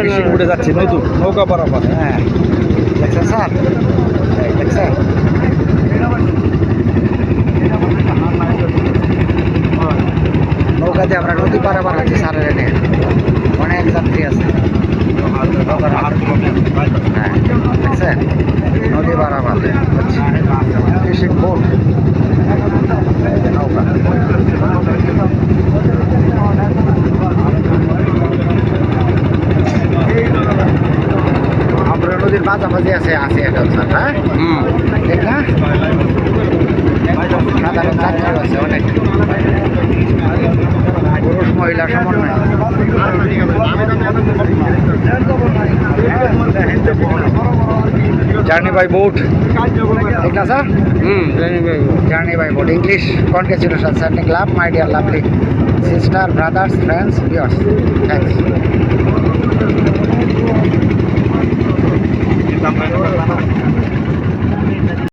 Fishing উঠে যাচ্ছে নতুন নৌকা পারাপার। হ্যাঁ দেখছেন স্যার, দেখছেন নৌকা দিয়ে আমরা নদী পারাপার হচ্ছি স্যারের এনে অনেক যাত্রী আছে। হ্যাঁ দেখছেন নদী পারাপার হচ্ছে ফিশিং বোট নৌকা। আমরা নদীর মাঝামাঝি আছে এটা স্যার। হ্যাঁ ঠিক না, সাধারণ যাত্রী আছে অনেক, পুরুষ মহিলা সমন্বয়। জার্নি বাই বোট ঠিক না sir? Journey by boat English. Congratulation সার্নি club my dear lovely sister brothers friends viewers, thanks.